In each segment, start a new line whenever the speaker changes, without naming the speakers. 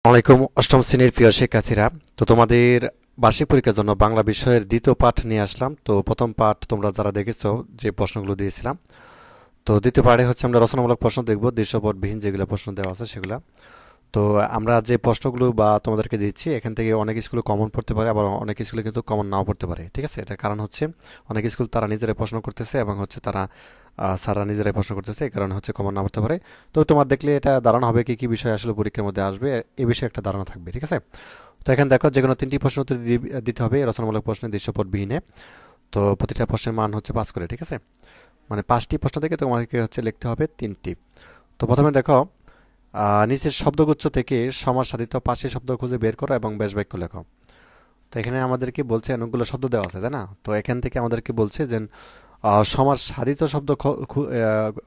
আলাইকুম অষ্টম শ্রেণীর প্রিয় শিক্ষার্থীরা। তো তোমাদের বার্ষিক পরীক্ষার জন্য বাংলা বিষয়ের দ্বিতীয় পাঠ নিয়ে আসলাম। তো প্রথম পাঠ তোমরা যারা দেখেছো যে প্রশ্নগুলো দিয়েছিলাম, তো দ্বিতীয় পাঠে হচ্ছে আমরা রচনামূলক প্রশ্ন দেখব, দৃশ্যপটবিহীন যেগুলো প্রশ্ন দেওয়া আছে সেগুলো। তো আমরা যে প্রশ্নগুলো বা তোমাদেরকে দিচ্ছি এখান থেকে অনেক স্কুলে কমন পড়তে পারে, আবার অনেক স্কুলে কিন্তু কমন নাও পড়তে পারে। ঠিক আছে, এটার কারণ হচ্ছে অনেক স্কুল তারা নিজেরাই প্রশ্ন করতেছে এবং হচ্ছে তারা স্যাররা নিজেরাই প্রশ্ন করতেছে, এই কারণে হচ্ছে কমন না পড়তে পারে। তো তোমার দেখলে এটা ধারণা হবে কি কি বিষয় আসলে পরীক্ষার মধ্যে আসবে, এ বিষয়ে একটা ধারণা থাকবে। ঠিক আছে, তো এখানে দেখো যে কোনো তিনটি প্রশ্ন উত্তর দিতে হবে রচনামূলক প্রশ্নে দৃশ্যপটবিহীনে। তো প্রতিটা প্রশ্নের মান হচ্ছে 5 করে। ঠিক আছে, মানে 5টি প্রশ্ন থেকে তোমাকে হচ্ছে লিখতে হবে 3টি। তো প্রথমে দেখো, নিচের শব্দগুচ্ছ থেকে সমাস সাধিত 5টি শব্দ খুঁজে বের করো এবং ব্যাস বাক্য লেখো। তো এখানে আমাদেরকে বলছে অনেকগুলো শব্দ দেওয়া আছে, তাই না? তো এখান থেকে আমাদেরকে বলছে যে সমাস সাধিত শব্দ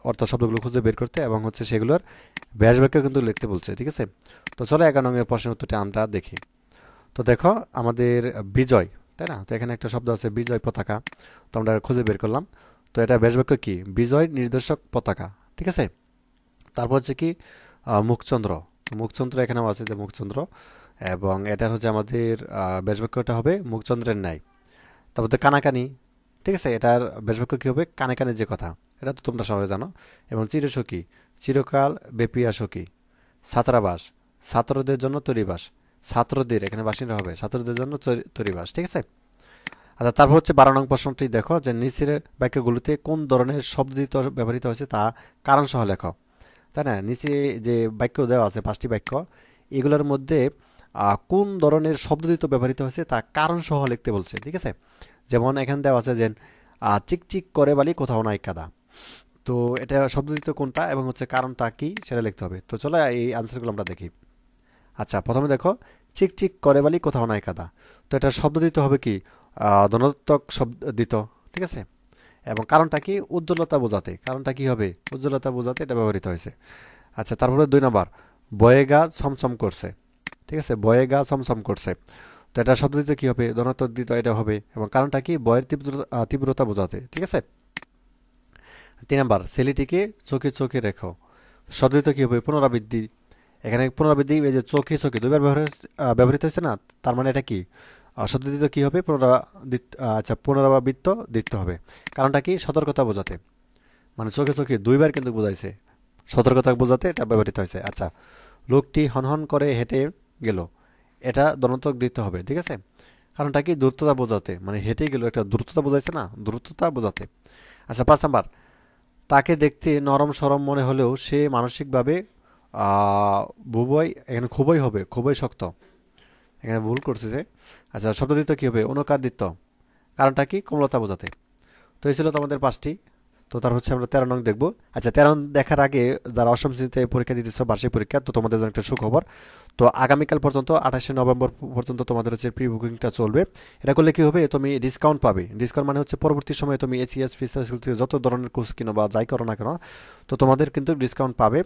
অর্থ শব্দগুলো খুঁজে বের করতে এবং হচ্ছে সেগুলোর ব্যাস বাক্য কিন্তু লিখতে বলছে। ঠিক আছে, তো চলো 11 নম্বরের প্রশ্নের উত্তরটি আমরা দেখি। তো দেখো আমাদের বিজয়, তাই না? তো এখানে একটা শব্দ আছে বিজয় পতাকা, তো আমরা খুঁজে বের করলাম। তো এটা ব্যাস বাক্য কি? বিজয় নির্দেশক পতাকা। ঠিক আছে, তারপর হচ্ছে কি মুখচন্দ্র। মুখচন্দ্র এখানেও আছে যে মুখচন্দ্র, এবং এটা হচ্ছে আমাদের ব্যাস বাক্যটা হবে মুখচন্দ্রের ন্যায়। তারপর তো কানাকানি। ঠিক আছে, এটার ব্যাস বাক্য কী হবে? কানে কানে যে কথা, এটা তো তোমরা সবাই জানো। এবং চিরসখী, চিরকাল ব্যাপিয়া সখী। ছাত্রাবাস, ছাত্রদের জন্য তরিবাস। ছাত্রদের এখানে বাসিন্দা হবে, ছাত্রদের জন্য তরিবাস। ঠিক আছে, আচ্ছা তারপর হচ্ছে 12 নং প্রশ্নটি দেখো যে নিচের বাক্যগুলোতে কোন ধরনের শব্দ ব্যবহৃত হয়েছে তা কারণ সহ লেখো। তাই না? নিচে যে বাক্য দেওয়া আছে 5টি বাক্য, এগুলোর মধ্যে কোন ধরনের শব্দদ্বৈত ব্যবহৃত হয়েছে তা কারণ সহ লিখতে বলছে। ঠিক আছে, যেমন এখানে দেওয়া আছে যে চিকচিক করে বালি কোথাও নাই কাদা। তো এটা শব্দদ্বৈত কোনটা এবং হচ্ছে কারণটা কি সেটা লিখতে হবে। তো চলো এই আনসারগুলো আমরা দেখি। আচ্ছা প্রথমে দেখো, চিকচিক করে বালি কোথাও নাই কাদা। তো এটা শব্দ দিতে হবে কি? ধনাত্মক শব্দ দিত। ঠিক আছে, এবং কারণটা কি? উজ্জ্বলতা বোঝাতে। কারণটা কি হবে? উজ্জ্বলতা বোঝাতে এটা ব্যবহৃত হয়েছে। আচ্ছা তারপরে 2 নম্বর, বয়ে গা ছমছম করছে। ঠিক আছে, বয়ে গা ছমছম করছে। তো এটা শব্দ দিতে কি হবে? ধনাত্মক দিত এটা হবে, এবং কারণটা কি? বয়ের তীব্রতা বোঝাতে। ঠিক আছে, 3 নম্বর, ছেলেটিকে চোখে চোখে রেখো। শব্দ দিতে কি হবে? পুনরাবৃত্তি। এখানে পুনরাবৃত্তি, এই যে চোখে চোখে দুইবার ব্যবহৃত হয়েছে না, তার মানে এটা কি? শব্দ দিতে কি হবে? আচ্ছা পুনরাবৃত্ত দিতে হবে। কারণটা কি? সতর্কতা বোঝাতে। মানে চোখে চোখে দুইবার কিন্তু বোঝাইছে, সতর্কতা বোঝাতে এটা ব্যবহৃত হয়েছে। আচ্ছা, লোকটি হনহন করে হেঁটে গেল, এটা দন্তক দিতে হবে। ঠিক আছে, কারণটা কি? দ্রুততা বোঝাতে। মানে হেঁটে গেল, এটা দ্রুততা বোঝাইছে না, দ্রুততা বোঝাতে। আচ্ছা 5 নম্বর, তাকে দেখতে নরম সরম মনে হলেও সে মানসিকভাবে এখানে খুবই হবে, খুবই শক্ত। এখানে ভুল করছে যে। আচ্ছা শব্দ দিতে কি হবে? অনুকার দিত। কারণটা কি? কোমলতা বোঝাতে। তো এই ছিল তোমাদের 5টি। তো তার হচ্ছে আমরা 13 নং দেখবো। আচ্ছা 13 দেখার আগে যারা অষ্টম শ্রেণীতে পরীক্ষা দিতেছ বার্ষিক পরীক্ষা, তো তোমাদের জন্য একটা সুখবর। তো আগামীকাল পর্যন্ত 28শে নভেম্বর পর্যন্ত তোমাদের হচ্ছে প্রি বুকিংটা চলবে। এটা করলে কি হবে? তুমি ডিসকাউন্ট পাবে। ডিসকাউন্ট মানে হচ্ছে পরবর্তী সময়ে তুমি এসিএস ফিচার স্কুল থেকে যত ধরনের কোর্স কিনো বা যাই করো না কেন, তো তোমাদের কিন্তু ডিসকাউন্ট পাবে।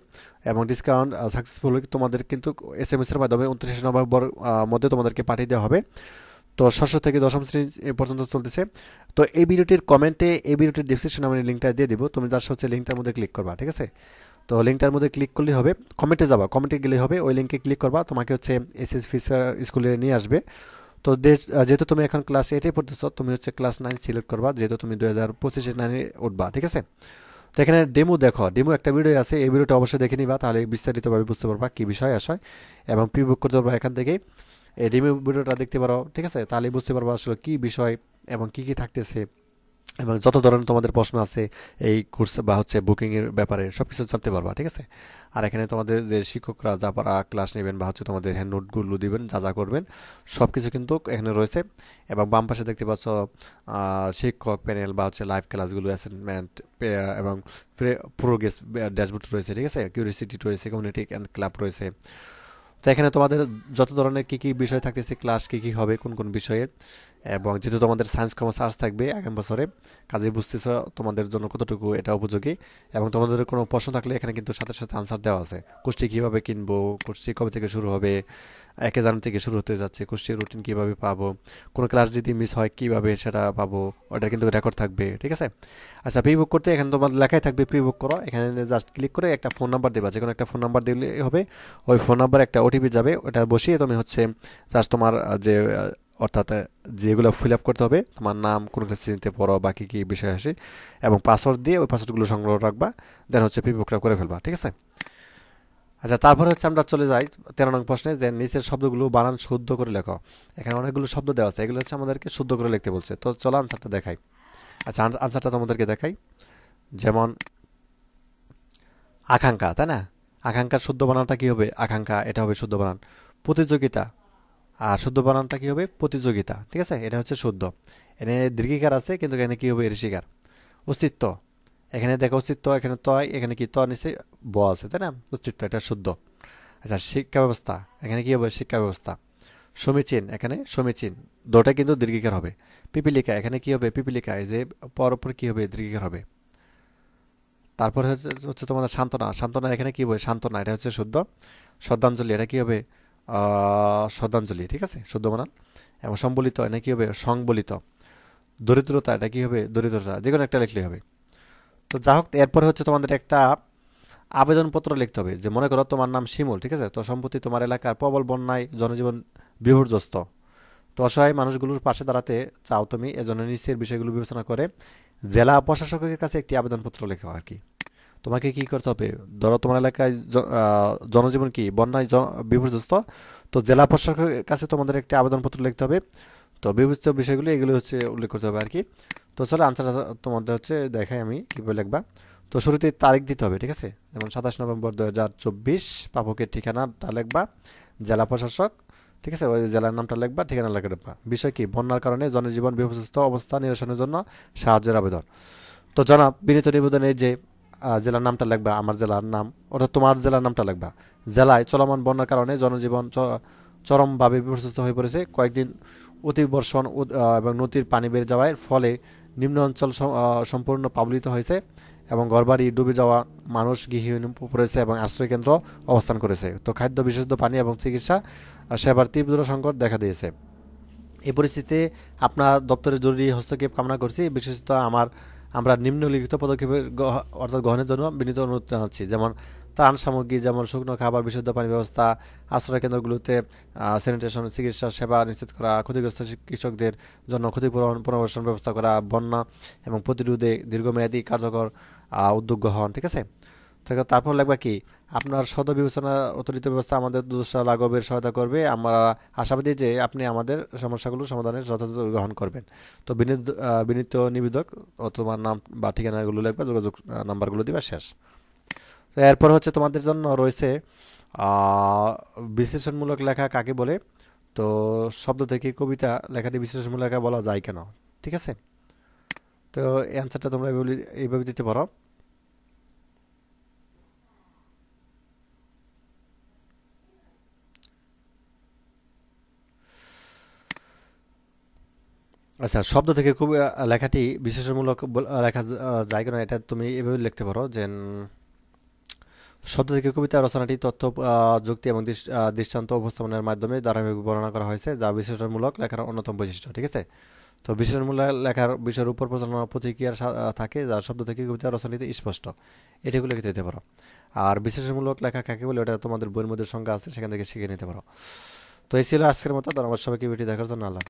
এবং ডিসকাউন্ট সাকসেসফুল তোমাদের কিন্তু এসএমএস এর মাধ্যমে 29শে নভেম্বর মধ্যে তোমাদেরকে পাঠিয়ে দেওয়া হবে। তো ষষ্ঠ থেকে দশম শ্রেণী পর্যন্ত চলতেছে। তো এই ভিডিওটির কমেন্টে, এই ভিডিওটির ডিসক্রিপশনে আমি লিঙ্কটা দিয়ে দিব, তুমি জাস্ট হচ্ছে লিঙ্কটার মধ্যে ক্লিক করবা। ঠিক আছে, তো লিঙ্কটার মধ্যে ক্লিক করলেই হবে, কমেন্টে যাবা, কমেন্টে গেলে হবে, ওই লিঙ্কে ক্লিক করবা, তোমাকে হচ্ছে এসএস ফিচার স্কুলে নিয়ে আসবে। তো যেহেতু তুমি এখন ক্লাস 8-এ পড়তেছ, তুমি হচ্ছে ক্লাস 9 সিলেক্ট করবা, যেহেতু তুমি 2025-এ 9-এ উঠবা। ঠিক আছে, তো এখানে ডেমো দেখো, ডেমো একটা ভিডিও আছে, এই ভিডিওটা অবশ্যই দেখে নিবা, তাহলে বিস্তারিতভাবে বুঝতে পারবা কী বিষয় আসয়, এবং প্রি বুক করতে পারবা এখান থেকেই। এই ডেমো ভিডিওটা দেখতে পারো। ঠিক আছে, তাহলে বুঝতে পারবো আসলে কী বিষয় এবং কী কী থাকতেছে, এবং যত ধরনের তোমাদের প্রশ্ন আছে এই কোর্স বা হচ্ছে বুকিংয়ের ব্যাপারে সব কিছু জানতে পারবা। ঠিক আছে, আর এখানে তোমাদের যে শিক্ষকরা যা পারা ক্লাস নেবেন বা হচ্ছে তোমাদের হ্যান্ড নোটগুলো দিবেন, যা যা করবেন সব কিছু কিন্তু এখানে রয়েছে। এবং বাম পাশে দেখতে পাচ্ছ শিক্ষক প্যানেল বা হচ্ছে লাইভ ক্লাসগুলো, অ্যাসাইনমেন্ট এবং প্রোগ্রেস ড্যাশবোর্ড রয়েছে। ঠিক আছে, কিউরিসিটি রয়েছে, কমিউনিটি অ্যান্ড ক্লাব রয়েছে। তো এখানে তোমাদের যত ধরনের কী কী বিষয় থাকতেছে, ক্লাস কী কী হবে, কোন কোন বিষয়ে, এবং যেহেতু তোমাদের সায়েন্স কমার্স আর্টস থাকবে আগামী বছরে, কাজে বুঝতেছো তোমাদের জন্য কতটুকু এটা উপযোগী। এবং তোমাদের কোনো প্রশ্ন থাকলে এখানে কিন্তু সাথে সাথে আনসার দেওয়া আছে। কুষ্টি কীভাবে কিনবো, কুষ্টি কবে থেকে শুরু হবে, 1 জানুয়ারি থেকে শুরু হতে যাচ্ছে, কুষ্টির রুটিন কীভাবে পাবো, কোনো ক্লাস যদি মিস হয় কীভাবে সেটা পাবো, ওটা কিন্তু রেকর্ড থাকবে, ঠিক আছে। আচ্ছা, প্রি বুক করতে এখানে তোমার লেখাই থাকবে প্রি বুক করো, এখানে জাস্ট ক্লিক করে একটা ফোন নাম্বার দেবা, যে কোনো একটা ফোন নাম্বার দিলে হবে। ওই ফোন নাম্বার একটা ওটিপি যাবে, ওটা বসিয়ে তুমি হচ্ছে জাস্ট তোমার যে অর্থাৎ যেগুলো ফিল আপ করতে হবে, তোমার নাম, কোন ক্লাসে নিতে পড়ো, বাকি কী বিষয় আসে, এবং পাসওয়ার্ড দিয়ে ওই পাসওয়ার্ডগুলো সংগ্রহ রাখবা, দেন হচ্ছে প্রি বুকটা করে ফেলবা, ঠিক আছে। আচ্ছা, তারপরে হচ্ছে আমরা চলে যাই 13 নং প্রশ্নে, যে নিচের শব্দগুলো বানান শুদ্ধ করে লেখো। এখানে অনেকগুলো শব্দ দেওয়া আছে, এগুলো হচ্ছে আমাদেরকে শুদ্ধ করে লিখতে বলছে। তো চলো আনসারটা দেখাই। আচ্ছা, আনসারটা তোমাদেরকে দেখাই। যেমন আকাঙ্ক্ষা, তাই না? আকাঙ্ক্ষার শুদ্ধ বানানটা কি হবে? আকাঙ্ক্ষা, এটা হবে শুদ্ধ বানান। প্রতিযোগিতা, আর শুদ্ধ বানানটা কি হবে? প্রতিযোগিতা, ঠিক আছে, এটা হচ্ছে শুদ্ধ। এখানে দীর্ঘিকার আছে, কিন্তু এখানে কি হবে? ঋষিকার। অস্তিত্ব, এখানে দেখো অস্তিত্ব, এখানে তয়, এখানে কি ত নিচে ব আছে, তাই না? অস্তিত্ব, এটা শুদ্ধ। আচ্ছা, শিক্ষা ব্যবস্থা, এখানে কি হবে? শিক্ষা ব্যবস্থা। সমীচীন, এখানে সমীচীন, দুটোটা কিন্তু দীর্ঘিকার হবে। পিপিলিকা, এখানে কি হবে? পিপিলিকা, এই যে পর কি হবে? দীর্ঘিকার হবে। তারপরে হচ্ছে তোমাদের সান্ত্বনা, সান্ত্বনা এখানে কি হবে? সান্ত্বনা, এটা হচ্ছে শুদ্ধ। শ্রদ্ধাঞ্জলি, এটা কি হবে? শ্রদ্ধাঞ্জলি, ঠিক আছে, শুদ্ধ বানান। এবং সম্বলিত, এটা কি হবে? সংবলিত। দরিদ্রতা, এটা কি হবে? দরিদ্রতা, যে কোনো একটা লিখলেই হবে। তো যা হোক, এরপরে হচ্ছে তোমাদের একটা আবেদনপত্র লিখতে হবে। যে মনে করো তোমার নাম শিমুল, ঠিক আছে, তো সম্প্রতি তোমার এলাকার প্রবল বন্যায় জনজীবন বিপর্যস্ত, তো অসহায় মানুষগুলোর পাশে দাঁড়াতে চাও তুমি, এজন্য নিচের বিষয়গুলো বিবেচনা করে জেলা প্রশাসকের কাছে একটি আবেদনপত্র লেখো আর কি। তোমাকে কি করতে হবে? ধরো তোমার এলাকায় জনজীবন কি বন্যায় বিপর্যস্ত, তো জেলা প্রশাসকের কাছে তোমাদের একটি আবেদনপত্র লিখতে হবে। তো বিবেচিত বিষয়গুলো এগুলো হচ্ছে উল্লেখ করতে হবে আর কি। তো চলো আনসারটা তোমাদের হচ্ছে দেখাই আমি কীভাবে লিখবা। তো শুরুতে তারিখ দিতে হবে, ঠিক আছে, যেমন 27 নভেম্বর 2024, প্রাপকের ঠিকানাটা লিখবা, জেলা প্রশাসক, ঠিক আছে, ওই জেলার নামটা লিখবা, ঠিকানা লিখবা। বিষয় কি? বন্যার কারণে জনজীবন বিপর্যস্ত অবস্থা নিরসনের জন্য সাহায্যের আবেদন। তো জনাব, বিনীত নিবেদনে যে জেলার নামটা লিখবা, আমার জেলার নাম, অর্থাৎ তোমার জেলার নামটা লিখবা। জেলায় চলমান বন্যার কারণে জনজীবন চরমভাবে বিপর্যস্ত হয়ে পড়েছে। কয়েকদিন অতিবর্ষণ এবং নদীর পানি বেড়ে যাওয়ার ফলে নিম্ন অঞ্চল সম্পূর্ণ প্লাবিত হয়েছে এবং ঘরবাড়ি ডুবে যাওয়া, মানুষ গৃহহীন পড়েছে এবং আশ্রয়কেন্দ্র অবস্থান করেছে। তো খাদ্য, বিশুদ্ধ পানি এবং চিকিৎসা সেবার তীব্র সংকট দেখা দিয়েছে। এই পরিস্থিতিতে আপনার দপ্তরের জরুরি হস্তক্ষেপ কামনা করছি। বিশেষত আমরা নিম্নলিখিত পদক্ষেপের অর্থাৎ গ্রহণের জন্য বিনীত অনুরোধ জানাচ্ছি। যেমন ত্রাণ সামগ্রী, যেমন শুকনো খাবার, বিশুদ্ধ পানি ব্যবস্থা, আশ্রয় কেন্দ্রগুলোতে স্যানিটেশন, চিকিৎসা সেবা নিশ্চিত করা, ক্ষতিগ্রস্ত কৃষকদের জন্য ক্ষতিপূরণ পুনর্বাসন ব্যবস্থা করা, বন্যা এবং প্রতিরোধে দীর্ঘমেয়াদী কার্যকর উদ্যোগ গ্রহণ, ঠিক আছে। তারপর লাগবে কি? আপনার সদ বিবেচনা অতিরিক্ত ব্যবস্থা আমাদের দুঃস্থ লাঘবের সহায়তা করবে। আমরা আশাবাদী যে আপনি আমাদের সমস্যাগুলো সমাধানের যথাযথ গ্রহণ করবেন। তো বিনীত নিবেদক, তোমার নাম বা ঠিকানাগুলো লিখবা, যোগাযোগ নাম্বারগুলো দিবা, শেষ। তো এরপর হচ্ছে তোমাদের জন্য রয়েছে বিশ্লেষণমূলক লেখা কাকে বলে। তো শব্দ থেকে কবিতা লেখাটি বিশ্লেষণমূলক লেখা বলা যায় কেন, ঠিক আছে। তো অ্যান্সারটা তোমরা এইভাবে দিতে পারো। আচ্ছা, শব্দ থেকে খুব লেখাটি বিশেষণমূলক লেখা যায় কেন, এটা তুমি এভাবে লিখতে পারো যে শব্দ থেকে কবিতা রচনাটি তথ্য, যুক্তি এবং দৃষ্টান্ত উপস্থাপনের মাধ্যমে ধারাবাহিক বর্ণনা করা হয়েছে, যা বিশেষণমূলক লেখার অন্যতম বৈশিষ্ট্য, ঠিক আছে। তো বিশেষণমূলক লেখার বিষয়ের উপর প্রচারণা প্রতিক্রিয়ার থাকে, যা শব্দ থেকে কবিতা রচনাটিতে স্পষ্ট, এটাগুলো লিখে দিতে পারো। আর বিশেষণমূলক লেখা কাকে বলে, ওটা তোমাদের বইয়ের মধ্যে সংজ্ঞা আছে, সেখান থেকে শিখে নিতে পারো। তো এই ছিল আজকের মতো। ধন্যবাদ সবাইকে, ভিডিও দেখার জন্য। আল্লাহ।